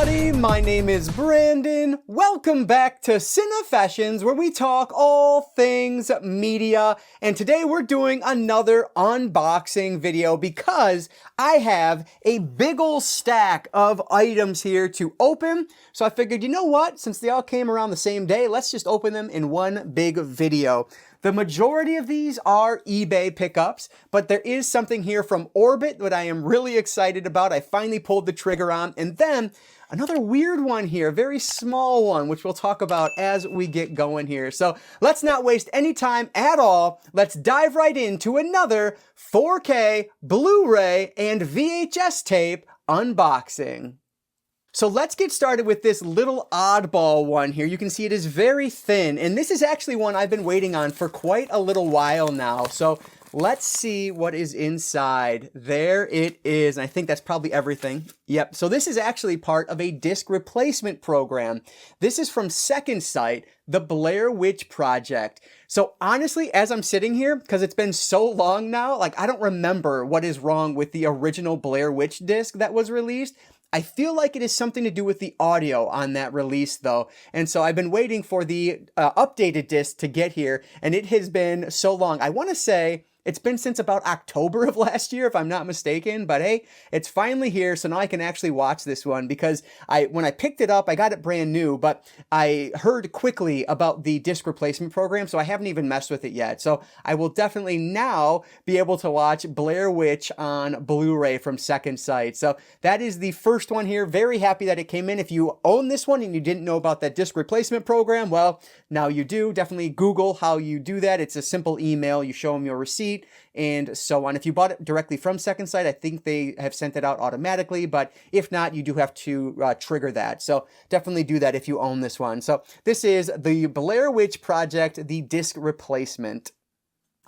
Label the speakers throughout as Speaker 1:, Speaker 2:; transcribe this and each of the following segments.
Speaker 1: everybody, my name is Brandon. Welcome back to Cinefessions, where we talk all things media. And today we're doing another unboxing video because I have a big ol' stack of items here to open. So I figured, you know what? Since they all came around the same day, let's just open them in one big video. The majority of these are eBay pickups, but there is something here from Orbit that I am really excited about. I finally pulled the trigger on. And then another weird one here, a very small one, which we'll talk about as we get going here. So let's not waste any time at all. Let's dive right into another 4K, Blu-ray, and VHS tape unboxing. So let's get started with this little oddball one here. You can see it is very thin, and this is actually one I've been waiting on for quite a little while now. So let's see what is inside. There it is, and I think that's probably everything. Yep, so this is actually part of a disc replacement program. This is from Second Sight, the Blair Witch Project. So honestly, as I'm sitting here, because it's been so long now, like I don't remember what is wrong with the original Blair Witch disc that was released. I feel like it is something to do with the audio on that release though. And so I've been waiting for the updated disc to get here, and it has been so long. I want to say it's been since about October of last year, if I'm not mistaken, but hey, it's finally here, so now I can actually watch this one because when I picked it up, I got it brand new, but I heard quickly about the disc replacement program, so I haven't even messed with it yet. So I will definitely now be able to watch Blair Witch on Blu-ray from Second Sight. So that is the first one here. Very happy that it came in. If you own this one and you didn't know about that disc replacement program, well, now you do. Definitely Google how you do that. It's a simple email. You show them your receipt and so on. If you bought it directly from Second Sight, I think they have sent it out automatically, but if not, you do have to trigger that. So definitely do that if you own this one. So this is the Blair Witch Project, the disc replacement.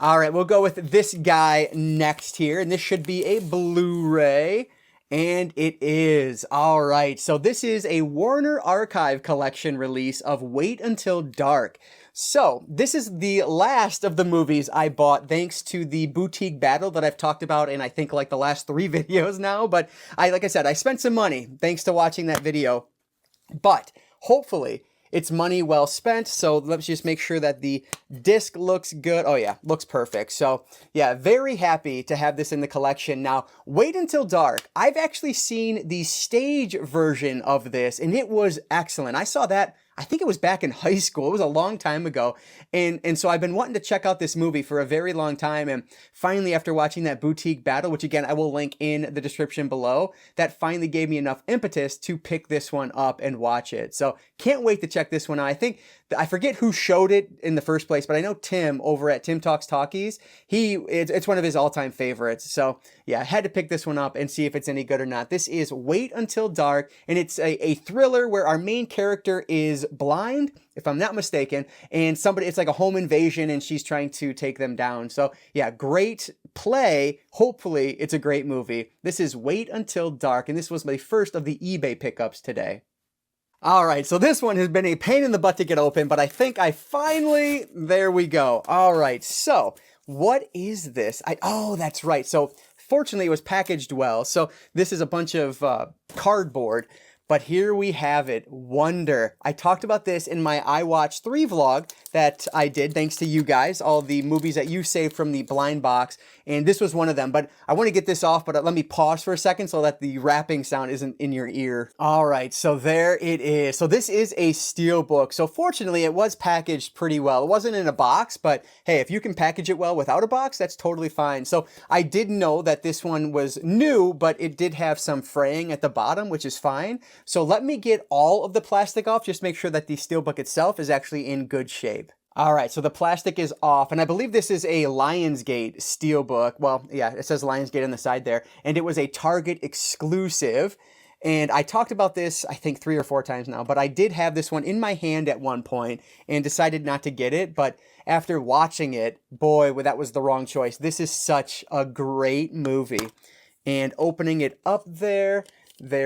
Speaker 1: All right, we'll go with this guy next here, and this should be a Blu-ray. And it is. All right, so this is a Warner Archive Collection release of Wait Until Dark. So this is the last of the movies I bought thanks to the boutique battle that I've talked about in I think like the last 3 videos now. But like I said, I spent some money thanks to watching that video. But hopefully it's money well spent. So let's just make sure that the disc looks good. Oh yeah, looks perfect. So yeah, very happy to have this in the collection. Now, Wait Until Dark. I've actually seen the stage version of this and it was excellent. I saw that, I think it was back in high school. It was a long time ago. And so I've been wanting to check out this movie for a very long time. And finally, after watching that boutique battle, which again, I will link in the description below, that finally gave me enough impetus to pick this one up and watch it. So can't wait to check this one out. I think, I forget who showed it in the first place, but I know Tim over at Tim Talks Talkies, it's one of his all-time favorites. So yeah, I had to pick this one up and see if it's any good or not. This is Wait Until Dark, and it's a thriller where our main character is blind, if I'm not mistaken, and it's like a home invasion and she's trying to take them down. So yeah, great play. Hopefully it's a great movie. This is Wait Until Dark, and this was my first of the eBay pickups today. All right, so this one has been a pain in the butt to get open, but I think there we go. All right, so what is this? Oh, that's right. So fortunately it was packaged well. So this is a bunch of cardboard. But here we have it, Wonder. I talked about this in my I Watch 3 vlog that I did, thanks to you guys, all the movies that you saved from the blind box, and this was one of them. But I want to get this off, but let me pause for a second so that the wrapping sound isn't in your ear. All right, so there it is. So this is a steelbook. So fortunately, it was packaged pretty well. It wasn't in a box, but hey, if you can package it well without a box, that's totally fine. So I did know that this one was new, but it did have some fraying at the bottom, which is fine. So let me get all of the plastic off, just make sure that the steelbook itself is actually in good shape. All right, so the plastic is off, and I believe this is a Lionsgate steelbook. Well, yeah, it says Lionsgate on the side there, and it was a Target exclusive. And I talked about this, I think 3 or 4 times now, but I did have this one in my hand at one point and decided not to get it. But after watching it, boy, that was the wrong choice. This is such a great movie. And opening it up there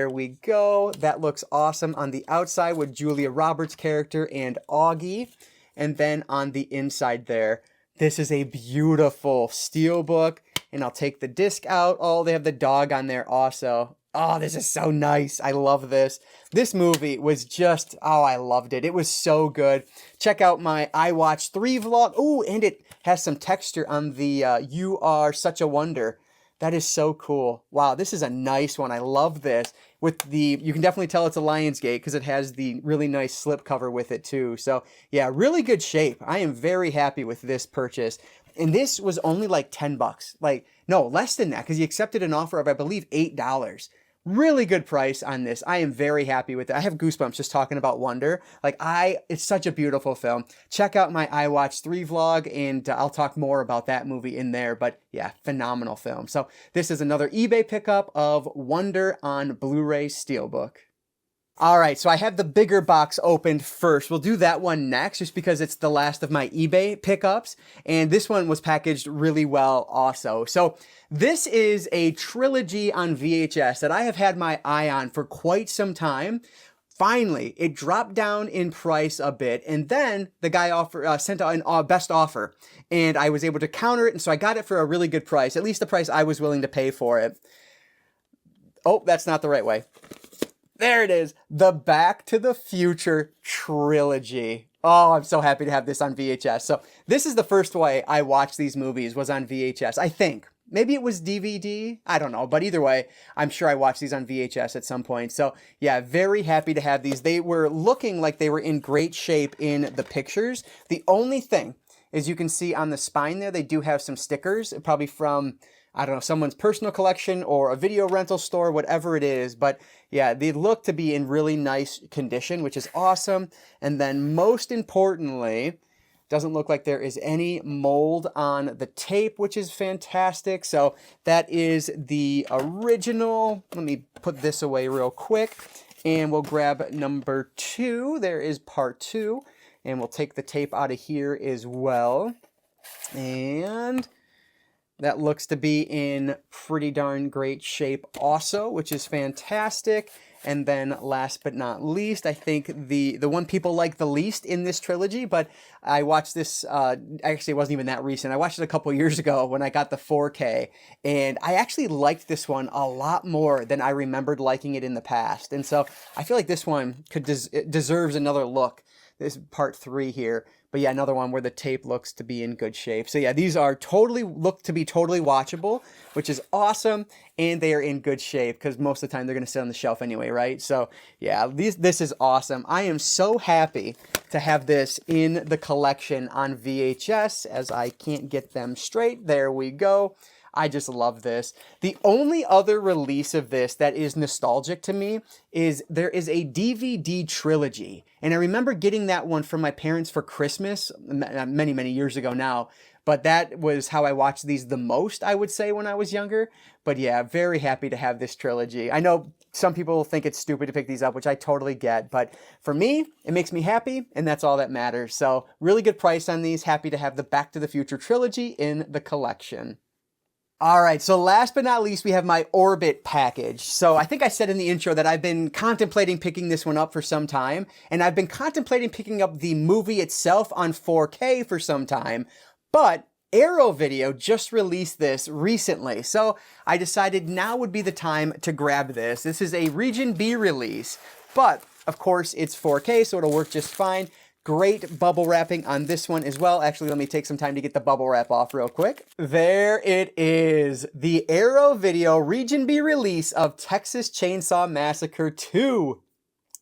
Speaker 1: we go. That looks awesome on the outside with Julia Roberts' character and Augie. And then on the inside there, this is a beautiful steelbook. And I'll take the disc out. Oh, they have the dog on there also. Oh, this is so nice. I love this. This movie was just, oh, I loved it. It was so good. Check out my I Watch 3 vlog. Oh, and it has some texture on the You Are Such a Wonder. That is so cool. Wow, this is a nice one. I love this. With the, you can definitely tell it's a Lionsgate because it has the really nice slip cover with it too. So yeah, really good shape. I am very happy with this purchase. And this was only like 10 bucks. Like, no, less than that because he accepted an offer of, I believe, $8. Really good price on this. I am very happy with it. I have goosebumps just talking about Wonder. It's such a beautiful film. Check out my I Watch 3 vlog and I'll talk more about that movie in there. But yeah, phenomenal film. So this is another eBay pickup of Wonder on Blu-ray Steelbook. All right, so I have the bigger box opened first. We'll do that one next just because it's the last of my eBay pickups. And this one was packaged really well also. So this is a trilogy on VHS that I have had my eye on for quite some time. Finally, it dropped down in price a bit, and then the guy sent out an best offer, and I was able to counter it, and so I got it for a really good price, at least the price I was willing to pay for it. Oh, that's not the right way. There it is, the Back to the Future trilogy. Oh, I'm so happy to have this on VHS. So this is the first way I watched these movies was on VHS, I think. Maybe it was DVD, I don't know, but either way, I'm sure I watched these on VHS at some point. So yeah, very happy to have these. They were looking like they were in great shape in the pictures. The only thing is you can see on the spine there, they do have some stickers, probably from, I don't know, someone's personal collection or a video rental store, whatever it is. But yeah, they look to be in really nice condition, which is awesome. And then most importantly, doesn't look like there is any mold on the tape, which is fantastic. So that is the original. Let me put this away real quick and we'll grab number 2. There is part 2 and we'll take the tape out of here as well. And that looks to be in pretty darn great shape also, which is fantastic. And then last but not least, I think the one people like the least in this trilogy, but I watched this, actually it wasn't even that recent. I watched it a couple years ago when I got the 4K, and I actually liked this one a lot more than I remembered liking it in the past. And so I feel like this one deserves another look. This is part 3 here. But yeah, another one where the tape looks to be in good shape. So yeah, these are look to be totally watchable, which is awesome. And they are in good shape because most of the time they're going to sit on the shelf anyway, right? So yeah, this is awesome. I am so happy to have this in the collection on VHS as I can't get them straight. There we go. I just love this. The only other release of this that is nostalgic to me is there is a DVD trilogy. And I remember getting that one from my parents for Christmas many, many years ago now. But that was how I watched these the most, I would say, when I was younger. But yeah, very happy to have this trilogy. I know some people think it's stupid to pick these up, which I totally get. But for me, it makes me happy, and that's all that matters. So really good price on these. Happy to have the Back to the Future trilogy in the collection. All right, so last but not least, we have my Orbit package. So I think I said in the intro that I've been contemplating picking this one up for some time, and I've been contemplating picking up the movie itself on 4K for some time, but Arrow Video just released this recently, so I decided now would be the time to grab this. This is a Region B release, but of course it's 4K, so it'll work just fine. Great bubble wrapping on this one as well. Actually, let me take some time to get the bubble wrap off real quick. There it is. The Arrow Video Region B release of Texas Chainsaw Massacre 2.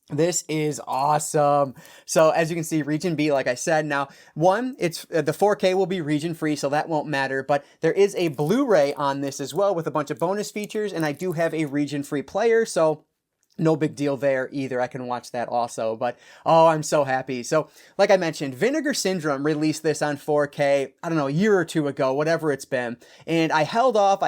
Speaker 1: This is awesome. So as you can see, Region B, like I said, now it's the 4K will be region free, so that won't matter, but there is a Blu-ray on this as well with a bunch of bonus features, and I do have a region free player, so no big deal there either. I can watch that also, but oh, I'm so happy. So like I mentioned, Vinegar Syndrome released this on 4K, I don't know, a year or two ago, whatever it's been. And I held off,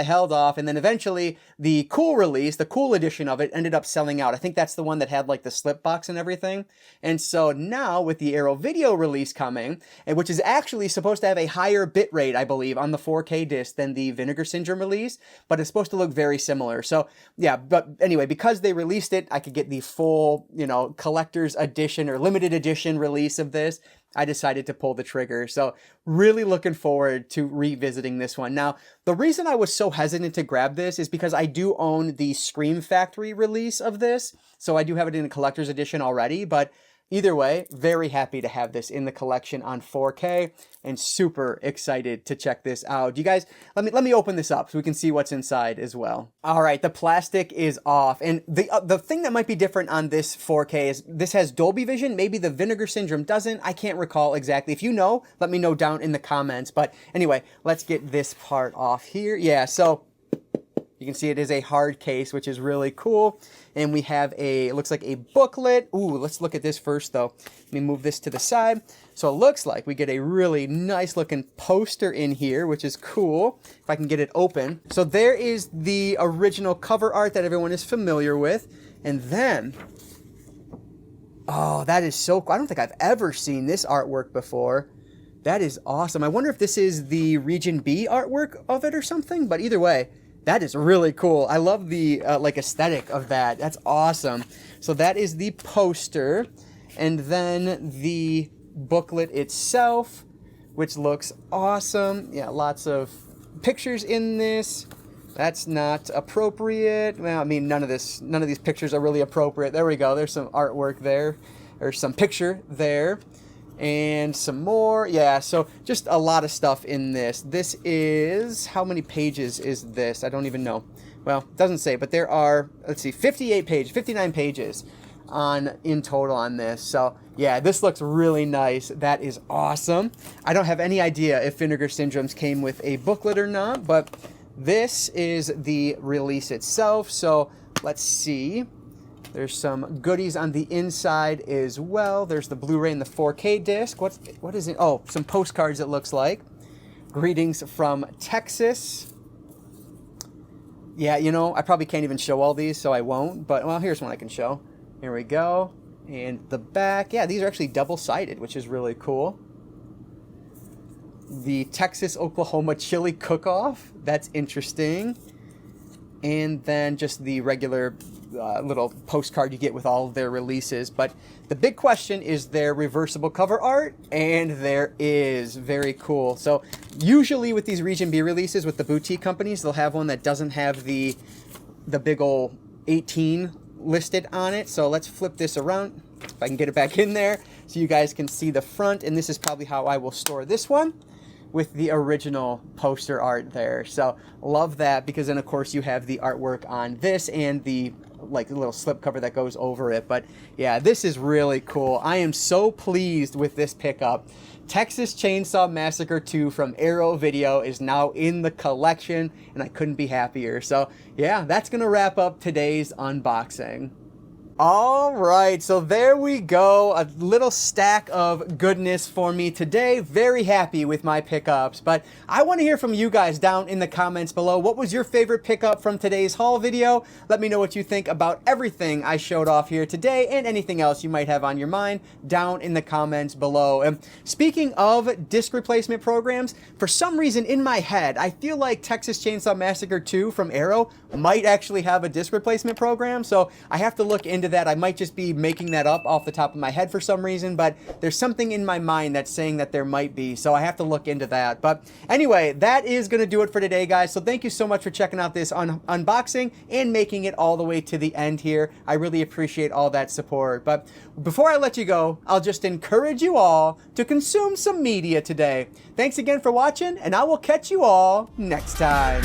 Speaker 1: and then eventually the cool release, the cool edition of it ended up selling out. I think that's the one that had like the slip box and everything. And so now with the Arrow Video release coming, which is actually supposed to have a higher bitrate, I believe, on the 4K disc than the Vinegar Syndrome release, but it's supposed to look very similar. So yeah, but anyway, because they released it it, I could get the full, you know, collector's edition or limited edition release of this, I decided to pull the trigger. So really looking forward to revisiting this one. Now, the reason I was so hesitant to grab this is because I do own the Scream Factory release of this. So I do have it in a collector's edition already, but either way, very happy to have this in the collection on 4K and super excited to check this out. You guys, let me open this up so we can see what's inside as well. All right, the plastic is off. And the thing that might be different on this 4K is this has Dolby Vision. Maybe the Vinegar Syndrome doesn't. I can't recall exactly. If you know, let me know down in the comments. But anyway, let's get this part off here. Yeah, so you can see it is a hard case, which is really cool. And we have it looks like a booklet. Ooh, let's look at this first though. Let me move this to the side. So it looks like we get a really nice looking poster in here, which is cool. If I can get it open. So there is the original cover art that everyone is familiar with. And then, oh, that is so cool. I don't think I've ever seen this artwork before. That is awesome. I wonder if this is the Region B artwork of it or something, but either way, that is really cool. I love the like aesthetic of that. That's awesome. So that is the poster, and then the booklet itself, which looks awesome. Yeah, lots of pictures in this. That's not appropriate. Well, I mean, none of these pictures are really appropriate. There we go. There's some artwork there, or some picture there. And some more. Yeah, so just a lot of stuff in this. This is, how many pages is this? I don't even know. Well, it doesn't say, but there are, let's see, 59 pages in total on this. So yeah, this looks really nice. That is awesome. I don't have any idea if Vinegar Syndromes came with a booklet or not, but this is the release itself. So let's see. There's some goodies on the inside as well. There's the Blu-ray and the 4K disc. What is it? Oh, some postcards it looks like. Greetings from Texas. Yeah, you know, I probably can't even show all these, so I won't. But, well, here's one I can show. Here we go. And the back. Yeah, these are actually double-sided, which is really cool. The Texas-Oklahoma Chili Cook-Off. That's interesting. And then just the regular little postcard you get with all of their releases. But the big question is their reversible cover art, and there is. Very cool. So usually with these Region B releases with the boutique companies, they'll have one that doesn't have the big old 18 listed on it. So let's flip this around if I can get it back in there so you guys can see the front. And this is probably how I will store this one, with the original poster art there. So love that, because then of course you have the artwork on this and the like little slip cover that goes over it. But yeah, this is really cool. I am so pleased with this pickup. Texas Chainsaw Massacre 2 from Arrow Video is now in the collection, and I couldn't be happier. So yeah, that's gonna wrap up today's unboxing. All right, so there we go. A little stack of goodness for me today. Very happy with my pickups, but I want to hear from you guys down in the comments below. What was your favorite pickup from today's haul video? Let me know what you think about everything I showed off here today, and anything else you might have on your mind down in the comments below. And speaking of disc replacement programs, for some reason in my head, I feel like Texas Chainsaw Massacre 2 from Arrow might actually have a disc replacement program, so I have to look into that. I might just be making that up off the top of my head for some reason, but there's something in my mind that's saying that there might be, so I have to look into that. But anyway, that is going to do it for today, guys. So thank you so much for checking out this unboxing and making it all the way to the end here. I really appreciate all that support. But before I let you go, I'll just encourage you all to consume some media today. Thanks again for watching, and I will catch you all next time.